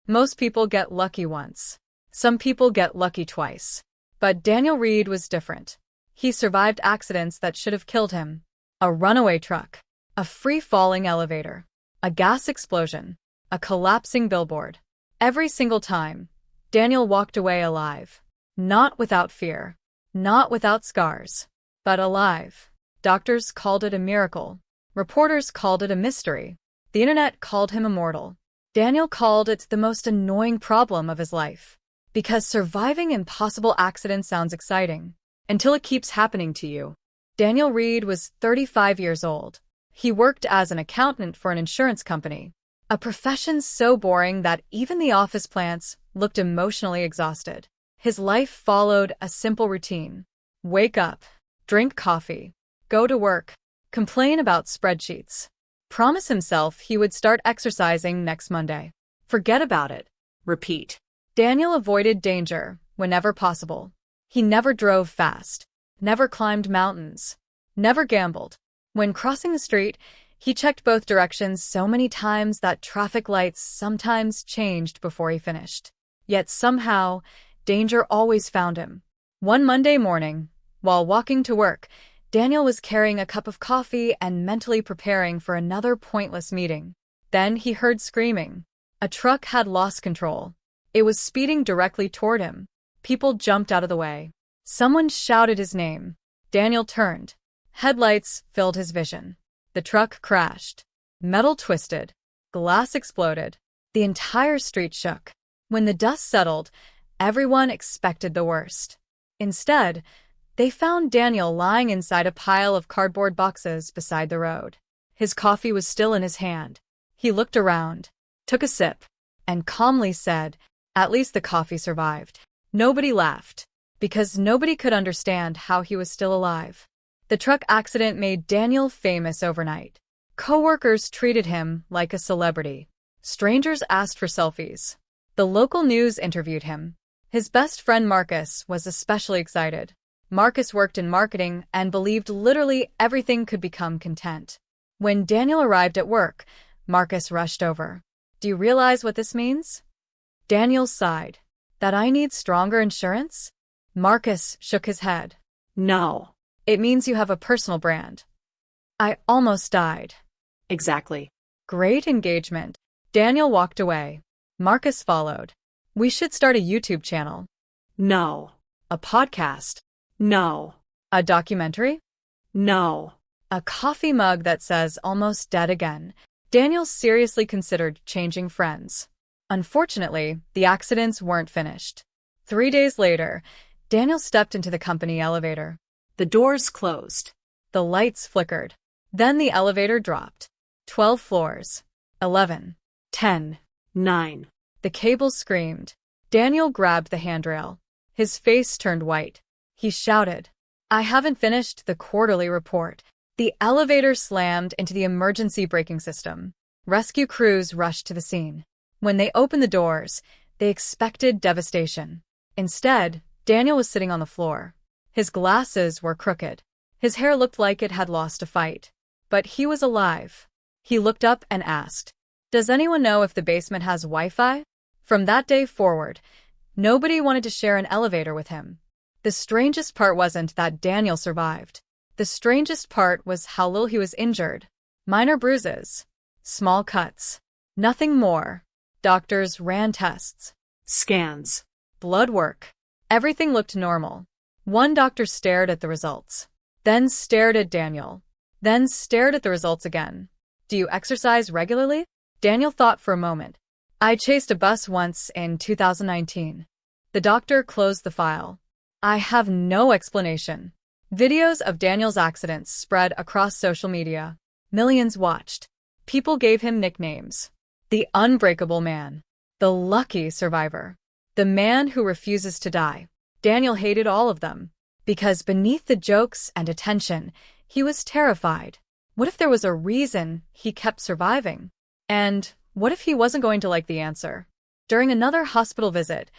Most people get lucky once. Some people get lucky twice. But Daniel Reed was different. He survived accidents that should have killed him. A runaway truck, a free-falling elevator, a gas explosion, a collapsing billboard. Every single time, Daniel walked away alive. Not without fear, not without scars, but alive. Doctors called it a miracle. Reporters called it a mystery. The internet called him immortal. Daniel called it the most annoying problem of his life. Because surviving impossible accidents sounds exciting, until it keeps happening to you. Daniel Reed was 35 years old. He worked as an accountant for an insurance company, a profession so boring that even the office plants looked emotionally exhausted. His life followed a simple routine. Wake up, drink coffee, go to work, complain about spreadsheets, promise himself he would start exercising next Monday. Forget about it. Repeat. Daniel avoided danger whenever possible. He never drove fast, never climbed mountains, never gambled. When crossing the street, he checked both directions so many times that traffic lights sometimes changed before he finished. Yet somehow, danger always found him. One Monday morning, while walking to work, Daniel was carrying a cup of coffee and mentally preparing for another pointless meeting. Then he heard screaming. A truck had lost control. It was speeding directly toward him. People jumped out of the way. Someone shouted his name. Daniel turned. Headlights filled his vision. The truck crashed. Metal twisted. Glass exploded. The entire street shook. When the dust settled, everyone expected the worst. Instead, they found Daniel lying inside a pile of cardboard boxes beside the road. His coffee was still in his hand. He looked around, took a sip, and calmly said, "At least the coffee survived." Nobody laughed, because nobody could understand how he was still alive. The truck accident made Daniel famous overnight. Coworkers treated him like a celebrity. Strangers asked for selfies. The local news interviewed him. His best friend Marcus was especially excited. Marcus worked in marketing and believed literally everything could become content. When Daniel arrived at work, Marcus rushed over. "Do you realize what this means?" Daniel sighed. "That I need stronger insurance?" Marcus shook his head. "No. It means you have a personal brand." "I almost died." "Exactly." Great engagement. Daniel walked away. Marcus followed. "We should start a YouTube channel." "No." "A podcast?" "No." "A documentary?" "No." "A coffee mug that says almost dead again." Daniel seriously considered changing friends. Unfortunately, the accidents weren't finished. 3 days later, Daniel stepped into the company elevator. The doors closed. The lights flickered. Then the elevator dropped. 12 floors. 11. 10. 9. The cables screamed. Daniel grabbed the handrail. His face turned white. He shouted, "I haven't finished the quarterly report." The elevator slammed into the emergency braking system. Rescue crews rushed to the scene. When they opened the doors, they expected devastation. Instead, Daniel was sitting on the floor. His glasses were crooked. His hair looked like it had lost a fight. But he was alive. He looked up and asked, "Does anyone know if the basement has Wi-Fi?" From that day forward, nobody wanted to share an elevator with him. The strangest part wasn't that Daniel survived. The strangest part was how little he was injured. Minor bruises. Small cuts. Nothing more. Doctors ran tests. Scans. Blood work. Everything looked normal. One doctor stared at the results. Then stared at Daniel. Then stared at the results again. "Do you exercise regularly?" Daniel thought for a moment. "I chased a bus once in 2019. The doctor closed the file. "I have no explanation." Videos of Daniel's accidents spread across social media. Millions watched. People gave him nicknames. The Unbreakable Man. The Lucky Survivor. The Man Who Refuses to Die. Daniel hated all of them. Because beneath the jokes and attention, he was terrified. What if there was a reason he kept surviving? And what if he wasn't going to like the answer? During another hospital visit,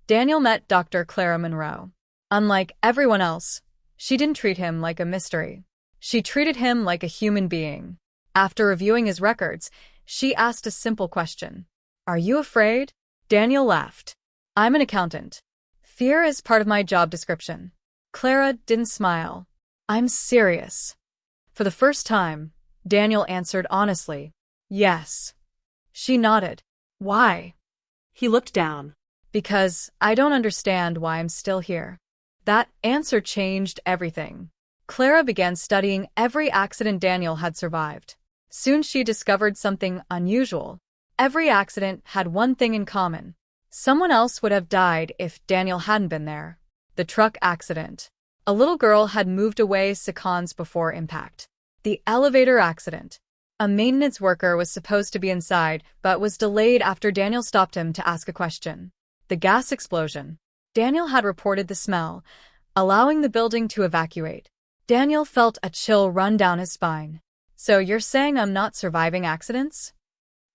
Daniel met Dr. Clara Monroe. Unlike everyone else, she didn't treat him like a mystery. She treated him like a human being. After reviewing his records, she asked a simple question. "Are you afraid?" Daniel laughed. I'm an accountant. Fear is part of my job description. Clara didn't smile. I'm serious. For the first time, Daniel answered honestly. Yes. She nodded. Why? He looked down. Because I don't understand why I'm still here. That answer changed everything. Clara began studying every accident Daniel had survived. Soon she discovered something unusual. Every accident had one thing in common. Someone else would have died if Daniel hadn't been there. The truck accident. A little girl had moved away seconds before impact. The elevator accident. A maintenance worker was supposed to be inside, but was delayed after Daniel stopped him to ask a question. The gas explosion. Daniel had reported the smell, allowing the building to evacuate. Daniel felt a chill run down his spine. So you're saying I'm not surviving accidents?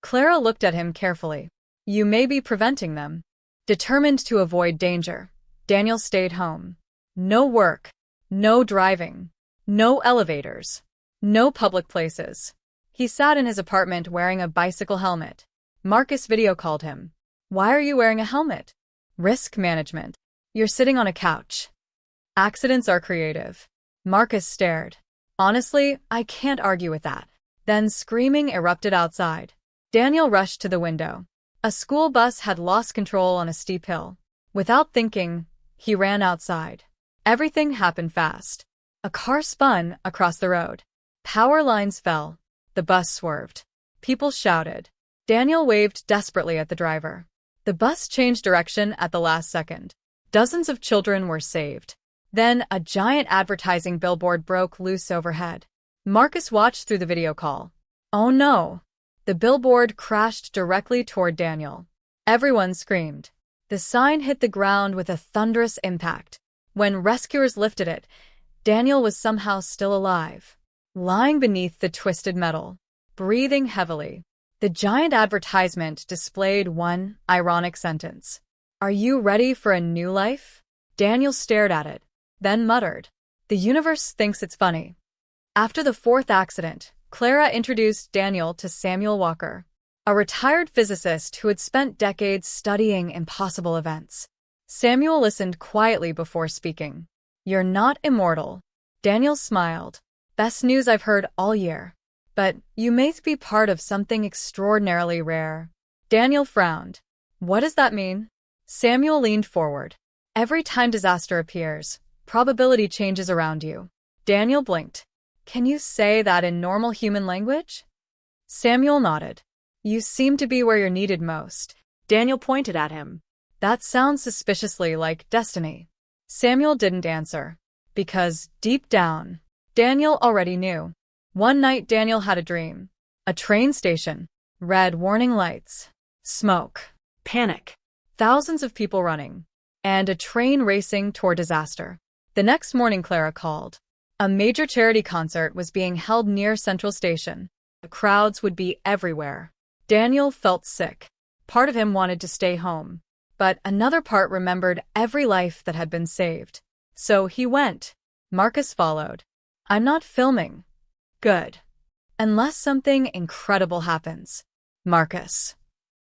Clara looked at him carefully. You may be preventing them. Determined to avoid danger, Daniel stayed home. No work, no driving, no elevators, no public places. He sat in his apartment wearing a bicycle helmet. Marcus video called him. Why are you wearing a helmet? Risk management. You're sitting on a couch. Accidents are creative. Marcus stared. Honestly, I can't argue with that. Then screaming erupted outside. Daniel rushed to the window. A school bus had lost control on a steep hill. Without thinking, he ran outside. Everything happened fast. A car spun across the road. Power lines fell. The bus swerved. People shouted. Daniel waved desperately at the driver. The bus changed direction at the last second. Dozens of children were saved. Then a giant advertising billboard broke loose overhead. Marcus watched through the video call. Oh no! The billboard crashed directly toward Daniel. Everyone screamed. The sign hit the ground with a thunderous impact. When rescuers lifted it, Daniel was somehow still alive, lying beneath the twisted metal, breathing heavily. The giant advertisement displayed one ironic sentence. Are you ready for a new life? Daniel stared at it, then muttered. The universe thinks it's funny. After the fourth accident, Clara introduced Daniel to Samuel Walker, a retired physicist who had spent decades studying impossible events. Samuel listened quietly before speaking. You're not immortal. Daniel smiled. Best news I've heard all year. But you may be part of something extraordinarily rare. Daniel frowned. What does that mean? Samuel leaned forward. Every time disaster appears, probability changes around you. Daniel blinked. Can you say that in normal human language? Samuel nodded. You seem to be where you're needed most. Daniel pointed at him. That sounds suspiciously like destiny. Samuel didn't answer. Because, deep down, Daniel already knew. One night Daniel had a dream. A train station. Red warning lights. Smoke. Panic. Thousands of people running. And a train racing toward disaster. The next morning Clara called. A major charity concert was being held near Central Station. The crowds would be everywhere. Daniel felt sick. Part of him wanted to stay home. But another part remembered every life that had been saved. So he went. Marcus followed. I'm not filming. Good. Unless something incredible happens. Marcus.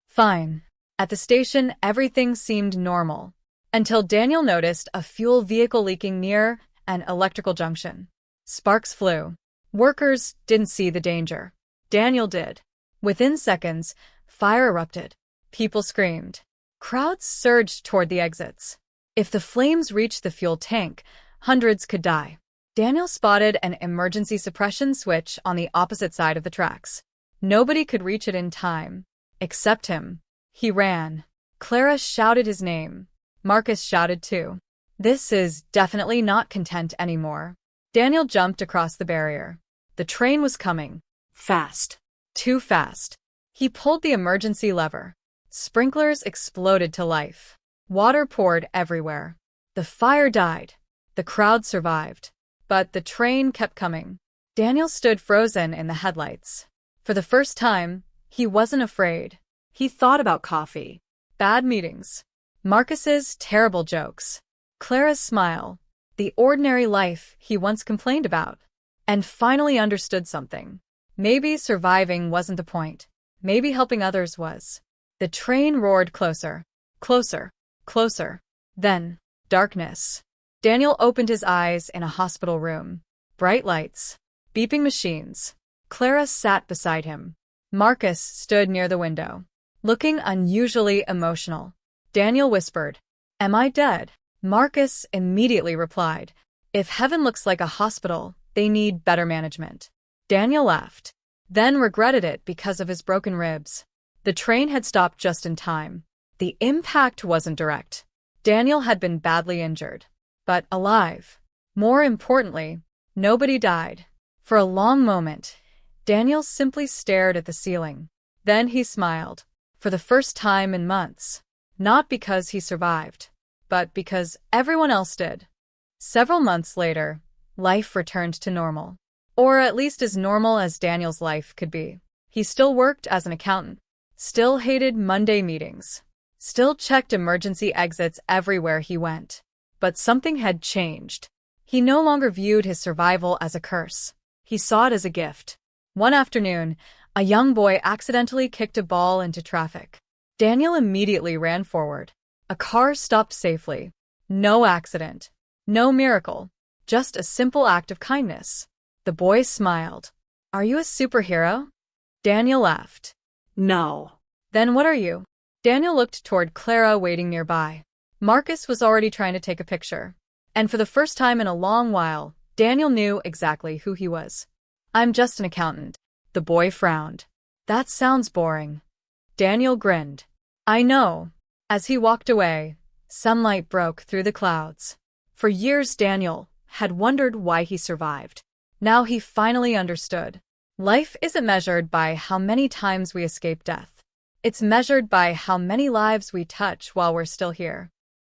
Fine. At the station, everything seemed normal. Until Daniel noticed a fuel vehicle leaking near an electrical junction. Sparks flew. Workers didn't see the danger. Daniel did. Within seconds, fire erupted. People screamed. Crowds surged toward the exits. If the flames reached the fuel tank, hundreds could die. Daniel spotted an emergency suppression switch on the opposite side of the tracks. Nobody could reach it in time. Except him. He ran. Clara shouted his name. Marcus shouted too. This is definitely not content anymore. Daniel jumped across the barrier. The train was coming. Fast. Too fast. He pulled the emergency lever. Sprinklers exploded to life. Water poured everywhere. The fire died. The crowd survived. But the train kept coming. Daniel stood frozen in the headlights. For the first time, he wasn't afraid. He thought about coffee. Bad meetings. Marcus's terrible jokes. Clara's smile. The ordinary life he once complained about. And finally understood something. Maybe surviving wasn't the point. Maybe helping others was. The train roared closer, closer, closer. Then, darkness. Daniel opened his eyes in a hospital room. Bright lights. Beeping machines. Clara sat beside him. Marcus stood near the window, looking unusually emotional. Daniel whispered, "Am I dead?" Marcus immediately replied, "If heaven looks like a hospital, they need better management." Daniel laughed, then regretted it because of his broken ribs. The train had stopped just in time. The impact wasn't direct. Daniel had been badly injured, but alive. More importantly, nobody died. For a long moment, Daniel simply stared at the ceiling. Then he smiled, for the first time in months. Not because he survived, but because everyone else did. Several months later, life returned to normal. Or at least as normal as Daniel's life could be. He still worked as an accountant, still hated Monday meetings, still checked emergency exits everywhere he went. But something had changed. He no longer viewed his survival as a curse. He saw it as a gift. One afternoon, a young boy accidentally kicked a ball into traffic. Daniel immediately ran forward. A car stopped safely. No accident. No miracle. Just a simple act of kindness. The boy smiled. "Are you a superhero?" Daniel laughed. No. "Then what are you?" Daniel looked toward Clara waiting nearby. Marcus was already trying to take a picture. And for the first time in a long while, Daniel knew exactly who he was. "I'm just an accountant." The boy frowned. "That sounds boring." Daniel grinned. "I know." As he walked away, sunlight broke through the clouds. For years Daniel had wondered why he survived. Now he finally understood. Life isn't measured by how many times we escape death. It's measured by how many lives we touch while we're still here.